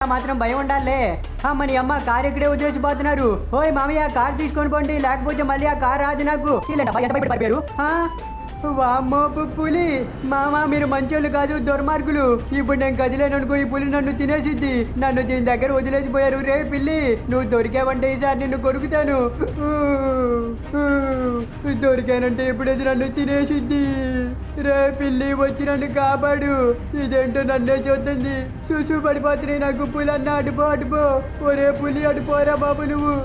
మాత్రం భయం ఉండాలే. అమ్మని అమ్మ కార్ ఇక్కడే వదిలేసిపోతున్నారు. ఓయ్ మామయ్య కార్ తీసుకొని పోండి, లేకపోతే మళ్ళీ ఆ కార్ రాదు నాకు. వామ్మో పులి మామ, మీరు మంచోళ్ళు కాదు, దుర్మార్గులు. ఇప్పుడు నేను కదిలేననుకో ఈ పులి నన్ను తినేసిద్ది. నన్ను దీని దగ్గర వదిలేసిపోయారు. రే పిల్లి, నువ్వు దొరికావంటే ఈసారి నిన్ను కొరుకుతాను. దొరికానంటే ఇప్పుడైతే నన్ను తినేసిద్ది. రే పిల్లి, వచ్చి నన్ను కాపాడు. ఇదేంటో నన్నే చూస్తుంది. చూచూ పడిపోతున్నాయి నాకు. పులి అన్న అటుపో. ఒరే పులి, అటుపోరా బాబు నువ్వు.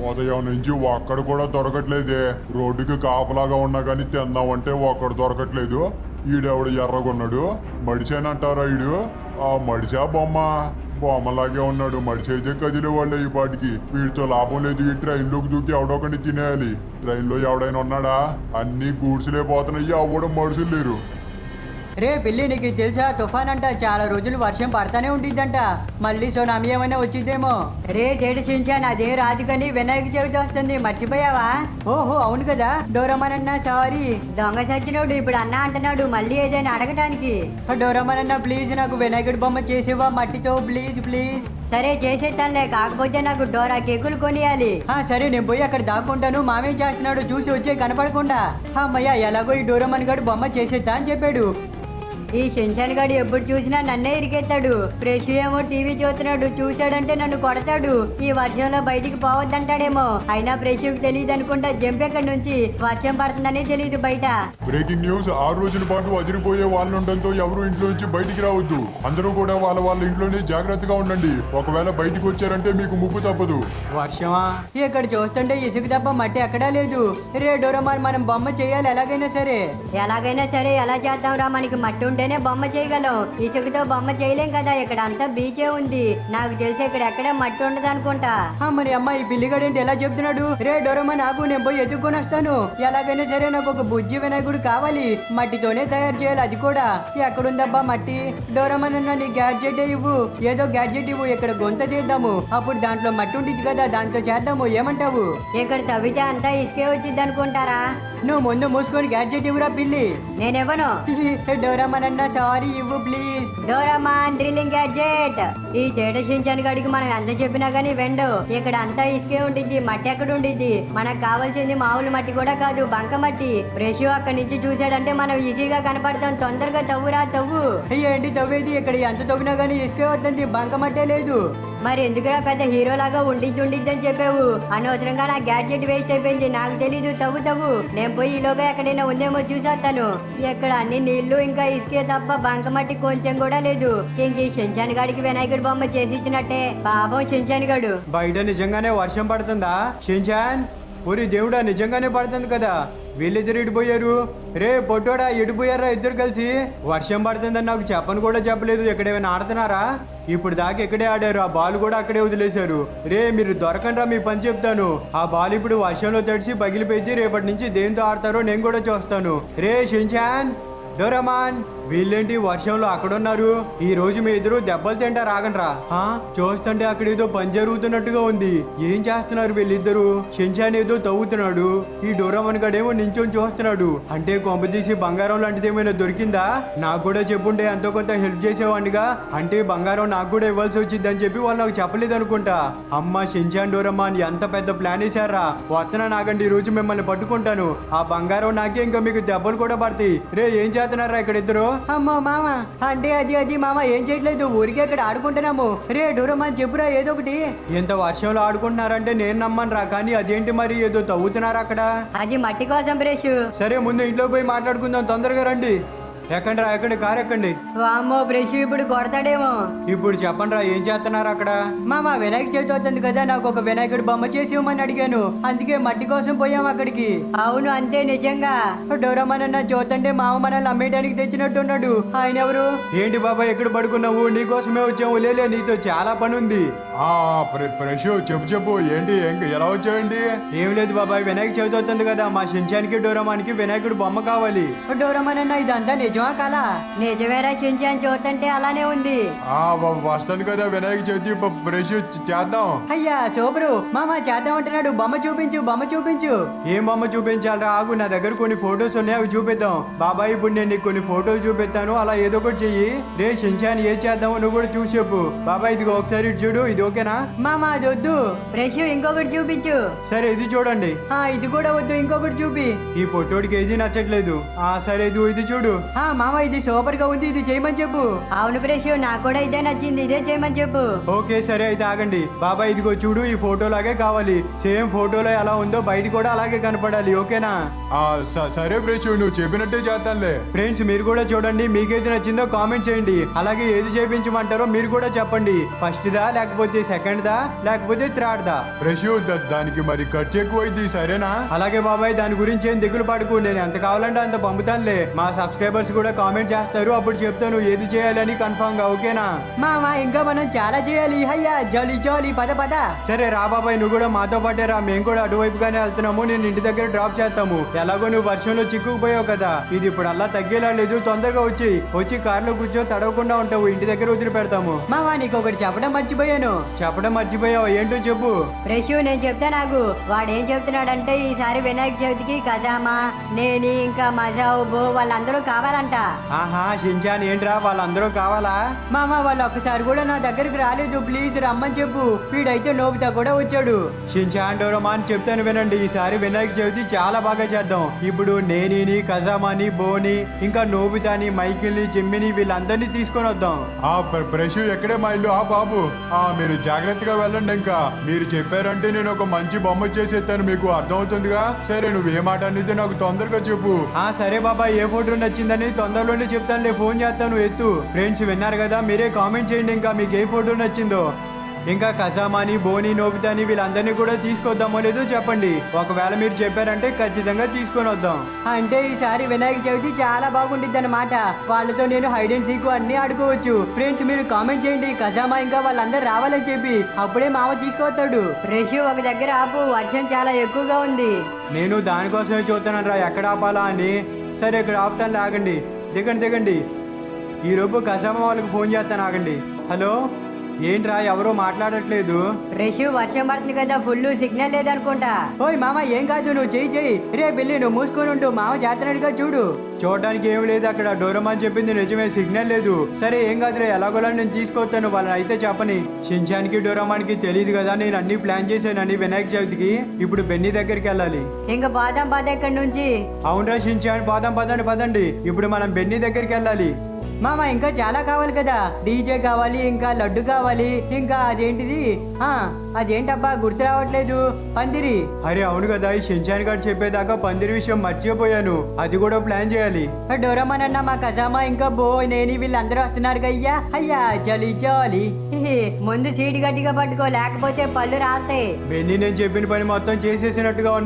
ఉదయం నుంచి ఒక్కడు కూడా దొరకట్లేదే. రోడ్డుకి కాపలాగా ఉన్నా కానీ తిందామంటే ఒక్కడు దొరకట్లేదు. ఈడెవడు ఎర్రగొన్నాడు, మడిసేనంటారా ఈడు? ఆ మడిసా బొమ్మలాగే ఉన్నాడు. మడిసైతే కదిలే వాళ్ళే ఈ పాటికి. వీడితో లాభం లేదు. ఈ ట్రైన్లోకి దూకి ఎవడొకటి తినేయాలి. ట్రైన్లో ఎవడైనా ఉన్నాడా? అన్ని గూడ్సులే పోతున్నాయి, అవ్వడం మనుషులు లేరు. రే పిల్లి, నీకు తెలుసా తుఫాన్ అంట చాలా రోజులు వర్షం పడతానే ఉండిద్దంట. మళ్ళీ సునామీ ఏమైనా వచ్చిద్దేమో. రే జేడిసించాను, అదే రాదు కానీ వినాయక చవితి వస్తుంది, మర్చిపోయావా? ఓహో అవును కదా. డోరమన్ అన్న సారీ. దొంగ సచ్చినోడు ఇప్పుడు అన్న అంటున్నాడు మళ్ళీ ఏదైనా అడగటానికి. డోరమన్ అన్న ప్లీజ్ నాకు వినాయకుడి బొమ్మ చేసేవా మట్టితో, ప్లీజ్. సరే చేసేస్తానులే, కాకపోతే నాకు డోరా కేకులు కొనియాలి. సరే నేను పోయి అక్కడ దాక్కుంటాను. మామేం చేస్తున్నాడు చూసి వచ్చే కనపడకుండా. అమ్మయ్య, ఎలాగో ఈ డోరమన్ గడు బొమ్మ చేసేద్దా అని చెప్పాడు. ఈ శంషాన్ గాడు ఎప్పుడు చూసినా నన్నే ఇరికెత్తాడు. ప్రెష్ ఏమో టీవీ చూస్తున్నాడు, చూశాడంటే నన్ను కొడతాడు. ఈ వర్షంలో బయటికి పోవద్దంటాడేమో. అయినా ప్రెష్ తెలియదు అనుకుంటా జంప్ ఎక్కడి నుంచి. వర్షం పడుతుందని తెలియదు బయట. బ్రేకింగ్ న్యూస్, 6 రోజుల పాటు అదిరిపోయే వాళ్ళుండటంతో ఎవరు ఇంట్లో నుంచి బయటికి రావద్దు. అందరూ కూడా వాళ్ళ ఇంట్లోనే జాగ్రత్తగా ఉండండి. ఒకవేళ బయటికి వచ్చారంటే మీకు ముప్పు తప్పదు. వర్షమా? ఇక్కడ చూస్తుంటే ఇసుక తప్ప మట్టి ఎక్కడా లేదు. రే డోరమాన్, మనం బొమ్మ చేయాలి ఎలాగైనా సరే. ఎలా చేద్దాం రా? మనకి మట్టి ఉంటేనే బొమ్మ చేయగలం. ఇసుకతో బొమ్మ చేయలేం కదా. ఇక్కడ అంతా బీచే ఉంది. నాకు తెలిసి ఇక్కడ ఎక్కడ మట్టి ఉండదు అనుకుంటా. మరి అమ్మ, ఈ పిల్లిగాడేంటి ఎలా చెప్తున్నాడు? రే డోరమాన్, నాకు నేను పోయి ఎత్తుకొని వస్తాను. ఎలాగైనా సరే నాకు ఒక బుజ్జి వినాయకుడు కావాలి. మట్టితోనే తయారు చేయాలి, అది కూడా. ఎక్కడుందబ్బా మట్టి? డోరమాన్ అన్న, నీ గ్యాడ్జెట్ ఇవ్వు. ఏదో గ్యాడ్జెట్ ఇవ్వు, ఇక్కడ గొంత తీద్దాము. అప్పుడు దాంట్లో మట్టి ఉంటుంది కదా, దాంతో చేద్దాము. ఏమంటావు? ఇక్కడ తవ్వితే అంతా ఇసుకే వచ్చింది అనుకుంటారా? నువ్వు ముందు మూసుకొని గ్యాడ్జెట్ ఇవ్వరా పిల్లి. నేనెవను? డోరమాన్ అన్న సారీ, ఇవ్వు ప్లీజ్. Doraemon drilling gadget. ఈ తేట సించాను గడికి మనం ఎంత చెప్పినా గానీ వెండు. ఇక్కడ అంతా ఇసుకే ఉండిద్ది, మట్టి ఎక్కడ ఉండిద్ది. మనకు కావాల్సింది మామూలు మట్టి కూడా కాదు, బంక మట్టి. ప్రెష్ అక్కడి నుంచి చూసాడంటే మనం ఈజీగా కనపడతాం. తొందరగా తవ్వురా, తవ్వు. ఏంటి తవ్వేది? ఇక్కడ ఎంత తవ్వినా గానీ ఇసుకే వద్దంది, బంక మట్టే లేదు. మరి ఎందుకురా పెద్ద హీరో లాగా ఉండిద్దని చెప్పావు? అనవసరంగా నా గ్యాడ్జెట్ వేస్ట్ అయిపోయింది. నాకు తెలీదు, తవ్వు. నేను పోయి ఈలోగా ఎక్కడైనా ఉందేమో చూసేస్తాను. ఎక్కడ అన్ని నీళ్లు ఇంకా ఇసుకే తప్ప బంకమట్టి కొంచెం కూడా లేదు. ఇంక ఈ శంషాన్ గాడికి వినాయకుడి బొమ్మ చేసి ఇచ్చినట్టే. పాపం శంషాన్ గాడు. బయట నిజంగానే వర్షం పడుతుందా శంషాన్? ఊరి దేవుడా, నిజంగానే పడుతుంది కదా. వీళ్ళిద్దరు ఎడిపోయారు. రే పొట్టోడా, ఎడిపోయారా ఇద్దరు కలిసి? వర్షం పడుతుందని నాకు చెప్పను కూడా చెప్పలేదు. ఎక్కడేమైనా ఆడుతున్నారా? ఇప్పుడు దాకా ఎక్కడే ఆడారు. ఆ బాల్ కూడా అక్కడే వదిలేశారు. రే మీరు దొరకండ్రా, మీ పని చెప్తాను. ఆ బాల్ ఇప్పుడు వర్షంలో తడిసి పగిలిపోయింది. రేపటి నుంచి దేంతో ఆడతారో నేను కూడా చూస్తాను. రే షిన్చాన్, డోరమాన్, వీళ్ళేంటి వర్షంలో అక్కడున్నారు? ఈ రోజు మీ ఇద్దరు దెబ్బలు తింటారు, ఆగండ్రా. చూస్తుంటే అక్కడ ఏదో పని జరుగుతున్నట్టుగా ఉంది. ఏం చేస్తున్నారు వీళ్ళిద్దరు? షిన్చాన్ ఏదో తవ్వుతున్నాడు, ఈ డోరమాన్ గడేమో నించొని చూస్తున్నాడు. అంటే కొంపదీసి బంగారం లాంటిది ఏమైనా దొరికిందా? నాకు కూడా చెప్పుంటే ఎంతో కొంత హెల్ప్ చేసేవాడిగా. అంటే బంగారం నాకు కూడా ఇవ్వాల్సి వచ్చింది అని చెప్పి వాళ్ళు నాకు చెప్పలేదు అనుకుంటా. అమ్మ షిన్చాన్, డోరమాన్ ఎంత పెద్ద ప్లాన్ వేశారా? వస్తున్నా నాగండి, ఈ రోజు మిమ్మల్ని పట్టుకుంటాను. ఆ బంగారం నాకే, ఇంకా మీకు దెబ్బలు కూడా పడతాయి. రే ఏం చేస్తున్నారా ఇక్కడ ఇద్దరు? అమ్మో మామ, అంటే అది మామ ఏం చేయట్లేదు, ఊరికే ఇక్కడ ఆడుకుంటున్నాము. రే డోరమాన్ చెప్పురా ఏదో ఒకటి. ఎంత వర్షంలో ఆడుకుంటున్నారంటే నేను నమ్మను రా, కానీ అదేంటి మరి ఏదో తవ్వుతున్నారు అక్కడ? అది మట్టి కోసం ప్రేష్. సరే ముందు ఇంట్లో పోయి మాట్లాడుకుందాం, తొందరగా రండి. ఎక్కండి కారు ఎక్కండి. వామ్మో బ్రష్ ఇప్పుడు కొడతాడేమో. ఇప్పుడు చెప్పండి రా, ఏం చేస్తున్నారు అక్కడ? మామ వినాయక చవితి అవుతుంది కదా, నాకు ఒక వినాయకుడు బొమ్మ చేసి ఇవ్వమని అడిగాను. అందుకే మట్టి కోసం పోయాం అక్కడికి. అవును అంతే, నిజంగా. డోరమాన్ అన్న చూతంటే మామ మనల్ని అమ్మేయడానికి తెచ్చినట్టున్నాడు. ఆయన ఎవరు? ఏంటి బాబా ఎక్కడ పడుకున్నావు? నీకోసమే వచ్చాము. లేలే, నీతో చాలా పని ఉంది. ప్రెష్ చెప్పు ఏంటి, ఎలా వచ్చాయండి? ఏం లేదు బాబాయ్, వినాయక చవితి అవుతుంది కదా, మా షిన్చాన్కి డోరమాన్కి వినాయకుడు బొమ్మ కావాలి. డోరమాన్ అన్న ఇదంతా నిజమా కళ? నిజమేరా షించాన్, చూస్తుంటే అలానే ఉంది. వస్తుంది కదా వినాయక చవితి బ్రష్ చేద్దాం. అయ్యా సూపరు మామ, చేద్దాం అంటున్నాడు. బొమ్మ చూపించు, బొమ్మ చూపించు. ఏం బొమ్మ చూపించాలరా? ఆగు, నా దగ్గర కొన్ని ఫొటోస్ ఉన్నాయి, అవి చూపిద్దాం. బాబాయ్ ఇప్పుడు నేను నీకు కొన్ని ఫోటోలు చూపిస్తాను, అలా ఏదో ఒకటి చెయ్యి. రే షించాన్, ఏం చేద్దామో నువ్వు కూడా చూసి చెప్పు. బాబాయ్ ఇదిగో ఒకసారి ఇటు చూడు, ఇది ఓకేనా? మామ అది వద్దు, బ్రష్ ఇంకొకటి చూపించు. సరే ఇది చూడండి. ఇది కూడా వద్దు, ఇంకొకటి చూపి. ఈ పొట్టోడికి ఏది నచ్చట్లేదు. సరే ఇది చూడు. మామ ఇది సూపర్ గా ఉంది, ఇది చేయమని చెప్పు. అవును బ్రష్, నాకు కూడా ఇదే నచ్చింది, ఇదే చేయమని చెప్పు. ఓకే సరే అయితే ఆగండి. బాబాయ్ ఇదిగో చూడు, ఈ ఫోటో లాగే కావాలి. సేమ్ ఫోటోలో ఎలా ఉందో బయట కూడా అలాగే కనపడాలి, ఓకేనా? సరే బ్రష్, నువ్వు చెప్పినట్టే చేస్తానులే. ఫ్రెండ్స్ మీరు కూడా చూడండి, మీకేది నచ్చిందో కామెంట్ చేయండి. అలాగే ఏది చేయించమంటారో మీరు కూడా చెప్పండి. ఫస్ట్ దా, లేకపోతే సెకండ్ దా, లేకపోతే థర్డ్ దా. బ్రష్ దానికి మరి ఖర్చు ఎక్కువైంది, సరేనా? అలాగే బాబాయ్, దాని గురించి ఏం దిగులు పడుకు, నేను ఎంత కావాలంటే అంత పంపుతానులే. మా సబ్స్క్రైబర్స్ కూడా కామెంట్ చేస్తారు, అప్పుడు చెప్తాను ఏది చేయాలని కన్ఫర్మ్ గా, ఓకేనా? మామ ఇంకా మనం చాలా చేయాలి. అయ్యా జాలీ జాలీ, పద పద. సరే రా బాబాయ్, నువ్వు కూడా మాతో పాటే రా. మేము కూడా అటువైపుగానే వెళ్తున్నాము. నేను ఇంటి దగ్గర డ్రాప్ చేస్తాము. ఎలాగో నువ్వు వర్షంలో చిక్కుకుపోయావు కదా, ఇది ఇప్పుడు అలా తగ్గేలా లేదు. తొందరగా వచ్చి కార్లో కూర్చో, తడవకుండా ఉంటావు. ఇంటి దగ్గర వదిలి పెడతాము. మామ నీకు ఒకటి చెప్పడం మర్చిపోయాను. చెప్పడం మర్చిపోయావు? ఏంటో చెప్పు. ప్రెషు నేను చెప్తా. నాకు వాడేం చెప్తున్నాడంటే ఈసారి వినాయక చవితికి కజామా, నేను ఇంకా మజాబు వాళ్ళందరూ కావాలంట. ఆహా షించాన్, ఏంట్రా వాళ్ళందరూ కావాలా? మామ వాళ్ళు ఒక్కసారి కూడా నా దగ్గరికి రాలేదు, ప్లీజ్ రమ్మని చెప్పు. వీడైతే నోబితా కూడా వచ్చాడు. షించాన్ డోరేమాన్ చెప్తాను వినండి, ఈసారి వినాయక చవితి చాలా బాగా చేద్దాం. ఇప్పుడు నేనిని, కజామాని, బోని, ఇంకా నోబితాని, మైకిల్ని, జిమ్మిని వీళ్ళందరినీ తీసుకొని వద్దాం. ప్రెషు ఎక్కడే మా ఇల్లు? బాబు మీరు జాగ్రత్తగా వెళ్ళండి. ఇంకా మీరు చెప్పారంటే నేను ఒక మంచి బొమ్మ చేసేస్తాను, మీకు అర్థమవుతుందిగా. సరే నువ్వు ఏ మాట అనేది నాకు తొందరగా చెప్పు. సరే బాబా, ఏ ఫోటో నచ్చిందని తొందరలోనే చెప్తానులే, ఫోన్ చేస్తాను, ఎత్తు. ఫ్రెండ్స్ విన్నారు కదా, మీరే కామెంట్ చేయండి ఇంకా మీకు ఏ ఫోటో నచ్చిందో. ఇంకా కజామాని, బోని, నోబితాని వీళ్ళందరినీ కూడా తీసుకొద్దామో లేదో చెప్పండి. ఒకవేళ మీరు చెప్పారంటే ఖచ్చితంగా తీసుకొని వద్దాం. అంటే ఈసారి వినాయక చవితి చాలా బాగుంటుంది అన్నమాట. వాళ్ళతో నేను హైడ్ అండ్ సీక్ అన్ని ఆడుకోవచ్చు. ఫ్రెండ్స్ మీరు కామెంట్ చేయండి, కజామా ఇంకా వాళ్ళందరూ రావాలని చెప్పి, అప్పుడే మామ తీసుకొస్తాడు. రేషు ఒక దగ్గర ఆపు, వర్షం చాలా ఎక్కువగా ఉంది. నేను దానికోసమే చూస్తున్నాను రా, ఎక్కడ ఆపాలా అని. సరే ఇక్కడ ఆపుతాను, ఆగండి. దిగండి. ఈలోపు కజామా వాళ్ళకి ఫోన్ చేస్తాను, ఆగండి. హలో, ఏంట్రా ఎవరో మాట్లాడట్లేదు? రేషు వర్షం పడుతుంది కదా, ఫుల్ సిగ్నల్ లేదనుకుంటా. ఓయ్ మామ ఏం కాదు, నువ్వు చెయ్యి. రే బిల్లి నువ్వు మూసుకొని ఉంటూ, మామ చేస్తున్నాడుగా చూడు. చూడడానికి ఏం లేదు అక్కడ, డోరేమాన్ చెప్పింది నిజమే, సిగ్నల్ లేదు. సరే ఏం కాదులే, ఎలాగోలా నేను తీసుకొస్తాను. వాళ్ళని అయితే చెప్పని. షించాన్కి డోరేమాన్కి తెలియదు కదా నేను అన్ని ప్లాన్ చేశానని వినాయక చవితికి. ఇప్పుడు బెన్నీ దగ్గరికి వెళ్ళాలి. ఇంకా బాదం పద ఇక్కడ నుంచి. అవునరా షించాన్, పదండి. ఇప్పుడు మనం బెన్నీ దగ్గరికి వెళ్ళాలి. మామ ఇంకా చాలా కావాలి కదా, డీజే కావాలి, ఇంకా లడ్డు కావాలి, ఇంకా అదేంటిది అదేంటబ్బా గుర్తు రావట్లేదు, పందిరి. అరే అవును కదా, ఈ షించాన్ గారు చెప్పేదాకా పందిరి విషయం మర్చిపోయాను. అది కూడా ప్లాన్ చేయాలి. డోరేమాన్ అన్న, మా కజామా ఇంకా బో, నేను వీళ్ళందరూ వస్తున్నారు అయ్యా. అయ్యా జాలీ. ముందు సీటు గట్టిగా పట్టుకో, లేకపోతే పళ్ళు రాస్తాయి. బెన్నీ నేను చెప్పిన పని మొత్తం చేసేసినట్టుగా